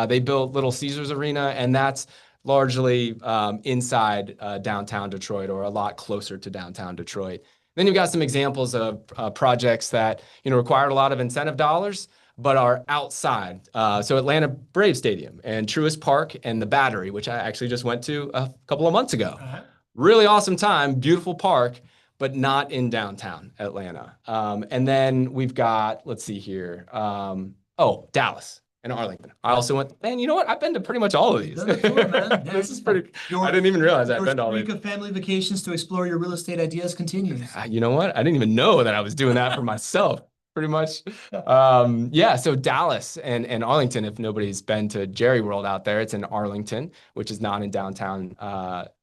They built Little Caesars Arena, and that's largely inside downtown Detroit or a lot closer to downtown Detroit. Then you've got some examples of projects that required a lot of incentive dollars, but are outside. So Atlanta Braves Stadium and Truist Park and the Battery, which I actually just went to a couple of months ago. Really awesome time, beautiful park, but not in downtown Atlanta. And then we've got, let's see here, Dallas. And Arlington. I also went, man, you know what? I've been to pretty much all of these. Tour, man. This is pretty, I didn't even realize I've been to all these. Your family vacations to explore your real estate ideas continues. You know what? I didn't even know that I was doing that for myself, pretty much. So Dallas and Arlington, if nobody's been to Jerry World out there, it's in Arlington, which is not in downtown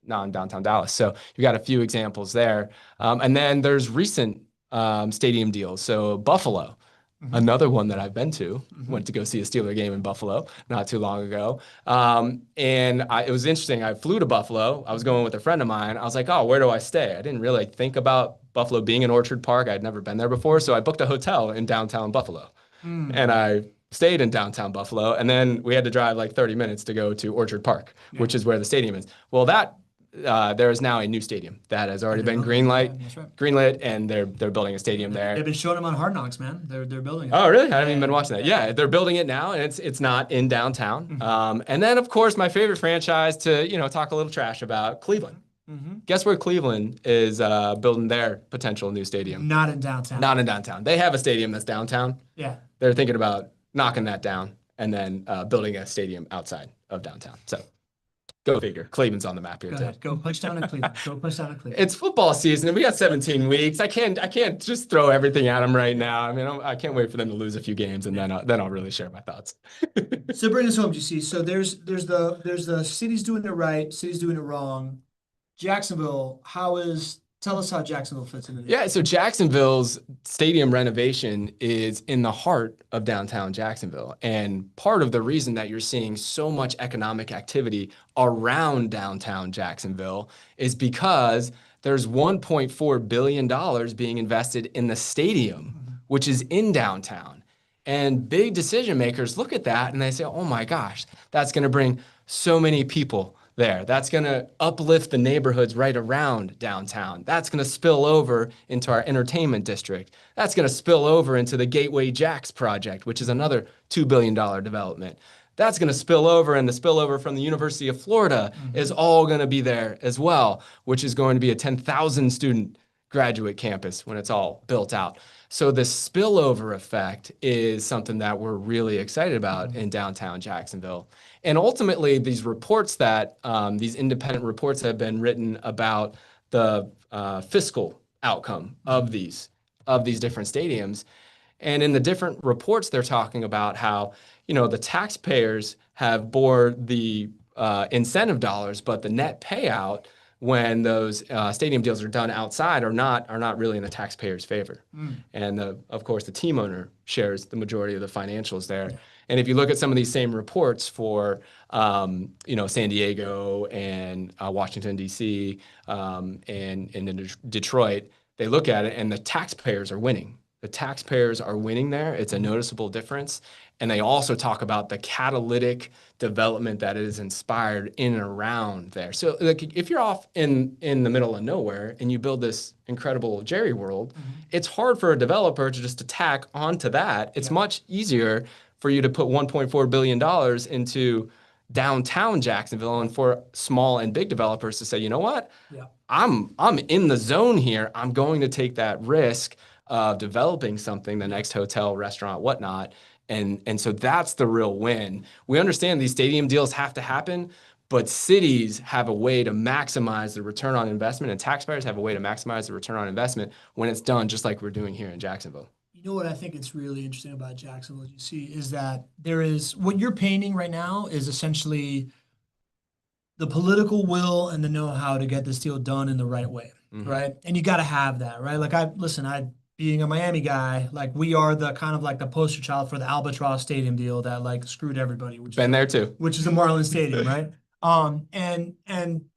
Dallas. So you got a few examples there. And then there's recent stadium deals. So Buffalo. Another one that I've been to, went to go see a Steeler game in Buffalo not too long ago. It was interesting. I flew to Buffalo. I was going with a friend of mine. I was like, oh, where do I stay? I didn't really think about Buffalo being in Orchard Park. I'd never been there before. So I booked a hotel in downtown Buffalo. And I stayed in downtown Buffalo. And then we had to drive like 30 minutes to go to Orchard Park, which is where the stadium is. Well, that there is now a new stadium that has already been That's right. greenlit, and they're building a stadium there. They've been showing them on Hard Knocks, man. They're building it. Oh, really? I haven't even been watching that. Yeah, they're building it now, and it's not in downtown. And then, of course, my favorite franchise to talk a little trash about, Cleveland. Guess where Cleveland is building their potential new stadium? Not in downtown. Not in downtown. They have a stadium that's downtown. Yeah. They're thinking about knocking that down and then building a stadium outside of downtown. So go figure. Cleveland's on the map here Go too. ahead. Go push down to Cleveland. Go push down to Cleveland. It's football season, and we got 17 weeks. I can't just throw everything at them right now. I mean, I can't wait for them to lose a few games, and then I'll really share my thoughts. So bring us home, GC. So there's the city's doing it right, city's doing it wrong. Jacksonville, tell us how Jacksonville fits into this. Yeah, so Jacksonville's stadium renovation is in the heart of downtown Jacksonville. And part of the reason that you're seeing so much economic activity around downtown Jacksonville is because there's $1.4 billion being invested in the stadium, which is in downtown. And big decision makers look at that and they say, oh my gosh, that's going to bring so many people there. That's going to uplift the neighborhoods right around downtown. That's going to spill over into our entertainment district. That's going to spill over into the Gateway Jacks project, which is another $2 billion development. That's going to spill over, and the spillover from the University of Florida is all going to be there as well, which is going to be a 10,000 student graduate campus when it's all built out. So the spillover effect is something that we're really excited about in downtown Jacksonville. And ultimately, these reports these independent reports have been written about the fiscal outcome of these different stadiums. And in the different reports, they're talking about how, the taxpayers have bore the incentive dollars, but the net payout when those stadium deals are done outside are not really in the taxpayer's favor. And of course, the team owner shares the majority of the financials there. Yeah. And if you look at some of these same reports for, San Diego and Washington, D.C. And in Detroit, they look at it and the taxpayers are winning. The taxpayers are winning there. It's a noticeable difference. And they also talk about the catalytic development that is inspired in and around there. So like, if you're off in the middle of nowhere and you build this incredible Jerry world, it's hard for a developer to just tack onto that. It's much easier for you to put $1.4 billion into downtown Jacksonville, and for small and big developers to say, you know what, I'm in the zone here. I'm going to take that risk of developing something, the next hotel, restaurant, whatnot. And so that's the real win. We understand these stadium deals have to happen, but cities have a way to maximize the return on investment, and taxpayers have a way to maximize the return on investment when it's done just like we're doing here in Jacksonville. You know what I think it's really interesting about Jacksonville, you see, is that what you're painting right now is essentially the political will and the know-how to get this deal done in the right way, right? And you got to have that, right? Like being a Miami guy, like we are the kind of like the poster child for the Albatross Stadium deal that like screwed everybody. Been there too. Which is the Marlins Stadium, right? And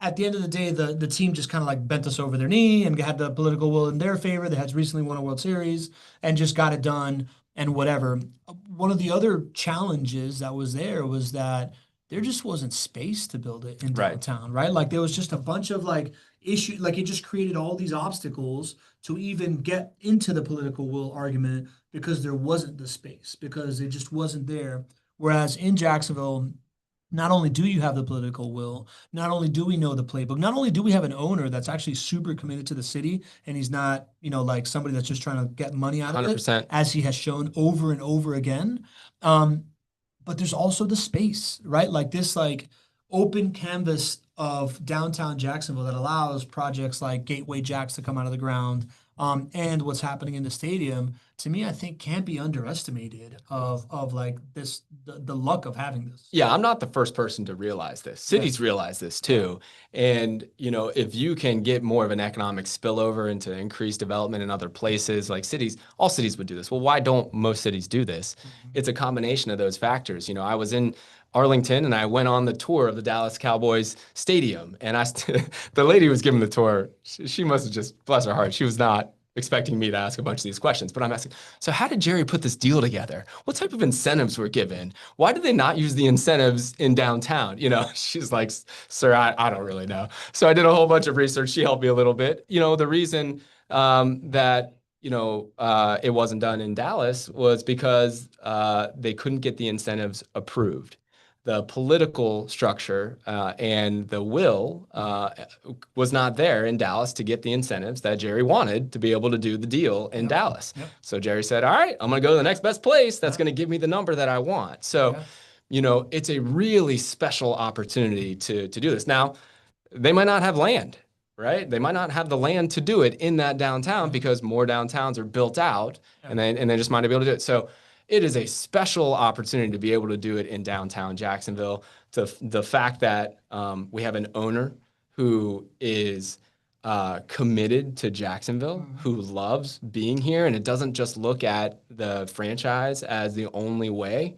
at the end of the day, the team just kind of like bent us over their knee and had the political will in their favor. They had recently won a World Series and just got it done and whatever. One of the other challenges that was there was that there just wasn't space to build it in downtown, right? Like there was just a bunch of like issues, like it just created all these obstacles to even get into the political will argument because there wasn't the space, because it just wasn't there. Whereas in Jacksonville, not only do you have the political will, not only do we know the playbook, not only do we have an owner that's actually super committed to the city, and he's not, like somebody that's just trying to get money out of 100%. it, as he has shown over and over again. But there's also the space, right? Like this like open canvas of downtown Jacksonville that allows projects like Gateway Jacks to come out of the ground, and what's happening in the stadium, to me, I think can't be underestimated of like this, the luck of having this. Yeah, I'm not the first person to realize this. Cities realize this too. And, if you can get more of an economic spillover into increased development in other places, like all cities would do this. Well, why don't most cities do this? It's a combination of those factors. I was in Arlington and I went on the tour of the Dallas Cowboys stadium, and the lady who was giving the tour, she must have just, bless her heart, she was not expecting me to ask a bunch of these questions, but I'm asking, so how did Jerry put this deal together? What type of incentives were given? Why did they not use the incentives in downtown? She's like, sir, I don't really know. So I did a whole bunch of research. She helped me a little bit. The reason that it wasn't done in Dallas was because they couldn't get the incentives approved. The political structure and the will was not there in Dallas to get the incentives that Jerry wanted to be able to do the deal in Dallas. Yep. So Jerry said, all right, I'm going to go to the next best place that's going to give me the number that I want. So, it's a really special opportunity to do this. Now, they might not have land, right? They might not have the land to do it in that downtown because more downtowns are built out and they just might not be able to do it. So it is a special opportunity to be able to do it in downtown Jacksonville. The fact that we have an owner who is committed to Jacksonville, who loves being here, and it doesn't just look at the franchise as the only way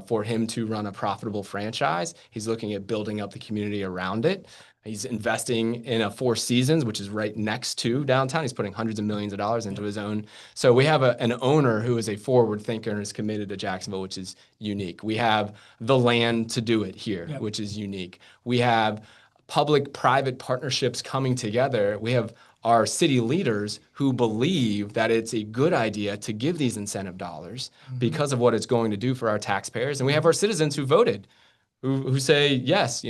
for him to run a profitable franchise. He's looking at building up the community around it. He's investing in a Four Seasons, which is right next to downtown. He's putting hundreds of millions of dollars into his own. So we have an owner who is a forward thinker and is committed to Jacksonville, which is unique. We have the land to do it here, which is unique. We have public-private partnerships coming together. We have our city leaders who believe that it's a good idea to give these incentive dollars because of what it's going to do for our taxpayers. And we have our citizens who voted, who say yes,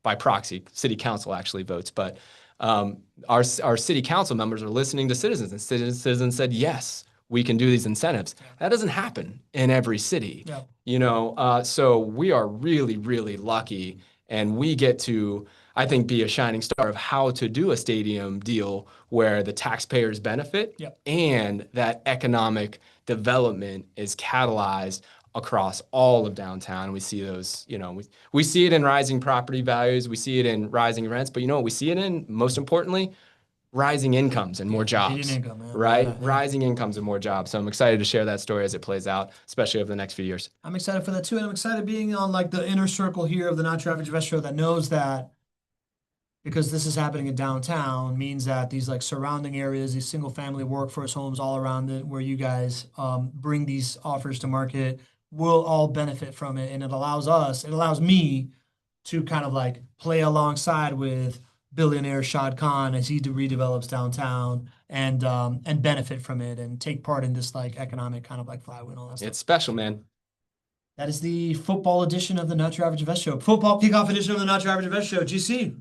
by proxy. City council actually votes, but our city council members are listening to citizens, and citizens said, yes, we can do these incentives. That doesn't happen in every city, so we are really, really lucky, and we get to, I think, be a shining star of how to do a stadium deal where the taxpayers benefit and that economic development is catalyzed across all of downtown. We see those, we see it in rising property values. We see it in rising rents, but what we see it in, most importantly, rising incomes and more jobs, income, right? Yeah. Rising incomes and more jobs. So I'm excited to share that story as it plays out, especially over the next few years. I'm excited for that too. And I'm excited being on like the inner circle here of the Not Your Average Investor that knows that because this is happening in downtown means that these like surrounding areas, these single family workforce homes all around it, where you guys bring these offers to market, will all benefit from it. And it allows me to kind of like play alongside with billionaire Shad Khan as he redevelops downtown and benefit from it and take part in this like economic kind of like flywheel and all that stuff. It's special, man. That is the football edition of the Not Your Average Invest Show. Football kickoff edition of the Not Your Average Invest Show. GC.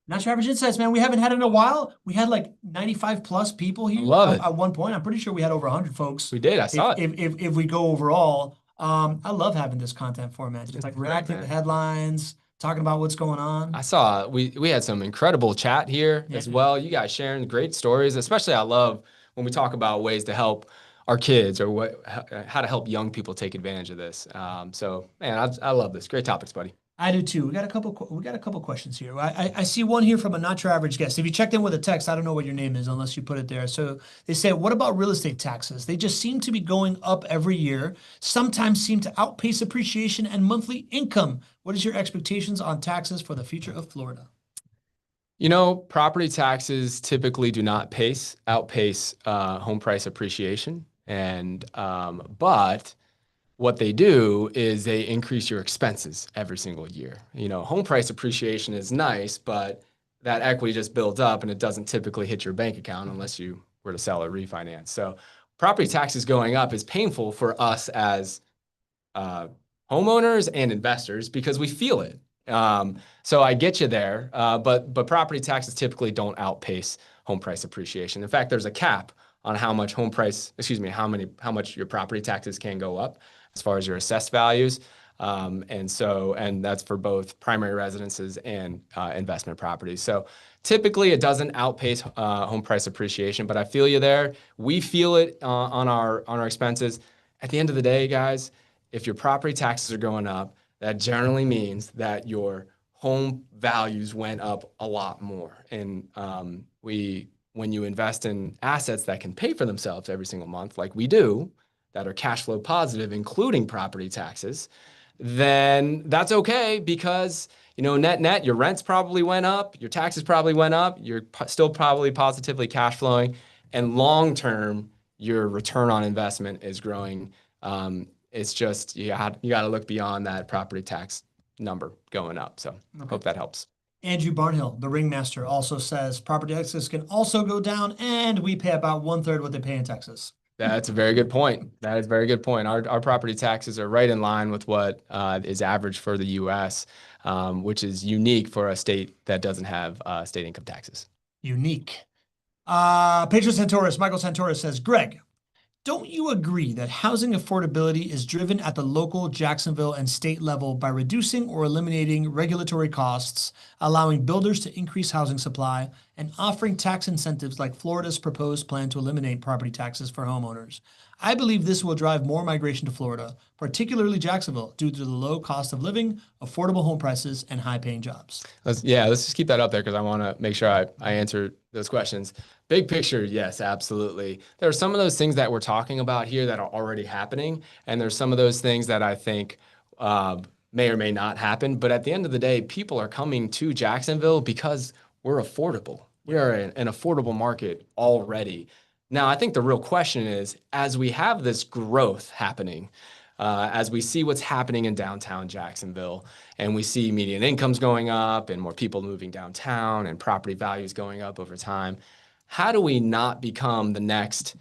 Not Your Average Insights, man. We haven't had it in a while. We had like 95 plus people here at one point. I'm pretty sure we had over 100 folks. We did. I saw it. If we go overall, I love having this content format. It's like reacting to headlines, talking about what's going on. I saw we had some incredible chat here as well. You guys sharing great stories. Especially I love when we talk about ways to help our kids or how to help young people take advantage of this. So man, I love this. Great topics, buddy. I do too. We got a couple questions here. I see one here from a Not Your Average guest. If you checked in with a text, I don't know what your name is unless you put it there. So they say, what about real estate taxes? They just seem to be going up every year, sometimes seem to outpace appreciation and monthly income. What is your expectations on taxes for the future of Florida? Property taxes typically do not outpace home price appreciation. But what they do is they increase your expenses every single year. Home price appreciation is nice, but that equity just builds up and it doesn't typically hit your bank account unless you were to sell or refinance. So property taxes going up is painful for us as homeowners and investors because we feel it. So I get you there, but property taxes typically don't outpace home price appreciation. In fact, there's a cap on how much how much your property taxes can go up as far as your assessed values. And that's for both primary residences and investment properties. So typically it doesn't outpace home price appreciation, but I feel you there. We feel it on our expenses. At the end of the day, guys, if your property taxes are going up, that generally means that your home values went up a lot more. And when you invest in assets that can pay for themselves every single month, like we do, that are cash flow positive, including property taxes, then that's okay because, net, your rents probably went up, your taxes probably went up, you're still probably positively cash flowing, and long term, your return on investment is growing. It's just you got to look beyond that property tax number going up. So hope that helps. Andrew Barnhill, the ringmaster, also says property taxes can also go down, and we pay about 1/3 what they pay in Texas. That's a very good point. That is a very good point. Our property taxes are right in line with what is average for the U.S., which is unique for a state that doesn't have state income taxes. Unique. Pedro Santoris, Michael Santoris says, Greg, don't you agree that housing affordability is driven at the local, Jacksonville, and state level by reducing or eliminating regulatory costs, allowing builders to increase housing supply, and offering tax incentives like Florida's proposed plan to eliminate property taxes for homeowners? I believe this will drive more migration to Florida, particularly Jacksonville, due to the low cost of living, affordable home prices, and high-paying jobs. Let's just keep that up there because I want to make sure I answer those questions. Big picture, yes, absolutely. There are some of those things that we're talking about here that are already happening, and there's some of those things that I think may or may not happen. But at the end of the day, people are coming to Jacksonville because we're affordable. We are an affordable market already. Now, I think the real question is, as we have this growth happening, as we see what's happening in downtown Jacksonville, and we see median incomes going up and more people moving downtown and property values going up over time, how do we not become the next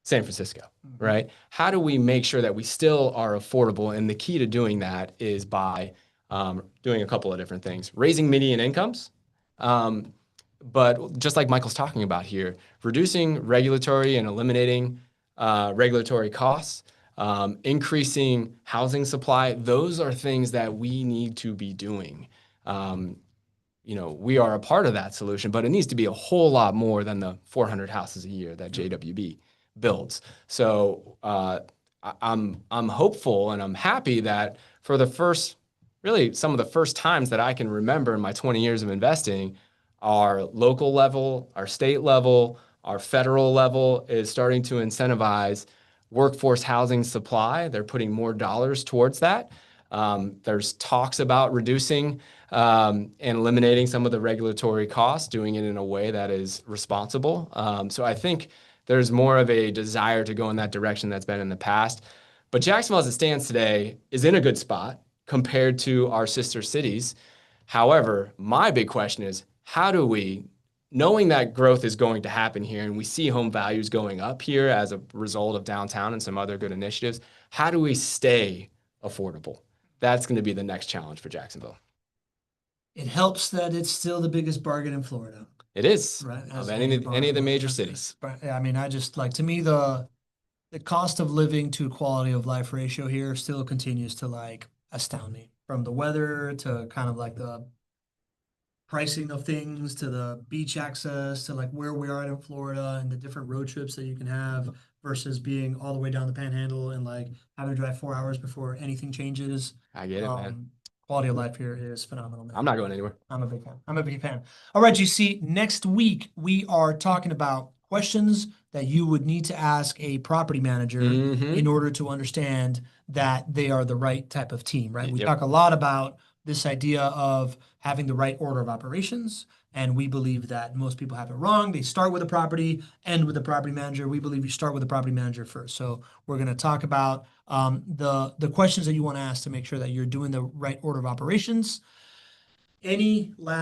San Francisco, right? How do we make sure that we still are affordable? And the key to doing that is by doing a couple of different things. Raising median incomes, but just like Michael's talking about here, reducing regulatory and eliminating regulatory costs, increasing housing supply. Those are things that we need to be doing. We are a part of that solution, but it needs to be a whole lot more than the 400 houses a year that JWB builds. So I'm hopeful and I'm happy that for some of the first times that I can remember in my 20 years of investing, our local level, our state level, our federal level is starting to incentivize workforce housing supply. They're putting more dollars towards that. There's talks about reducing and eliminating some of the regulatory costs, doing it in a way that is responsible. So I think there's more of a desire to go in that direction that's been in the past. But Jacksonville, as it stands today, is in a good spot compared to our sister cities. However, my big question is, how do we, knowing that growth is going to happen here and we see home values going up here as a result of downtown and some other good initiatives, how do we stay affordable? That's going to be the next challenge for Jacksonville. It helps that it's still the biggest bargain in Florida. It is, right? Of any of the major cities. But I mean, to me, the cost of living to quality of life ratio here still continues to astound me. From the weather to kind of the pricing of things to the beach access to where we are in Florida and the different road trips that you can have versus being all the way down the Panhandle and having to drive 4 hours before anything changes. I get it, man. Quality of life here is phenomenal, man. I'm not going anywhere. I'm a big fan. All right, GC, next week we are talking about questions that you would need to ask a property manager in order to understand that they are the right type of team, right? We talk a lot about this idea of having the right order of operations, and we believe that most people have it wrong. They start with a property, end with a property manager. We believe you start with a property manager first. So we're going to talk about the questions that you want to ask to make sure that you're doing the right order of operations. Any last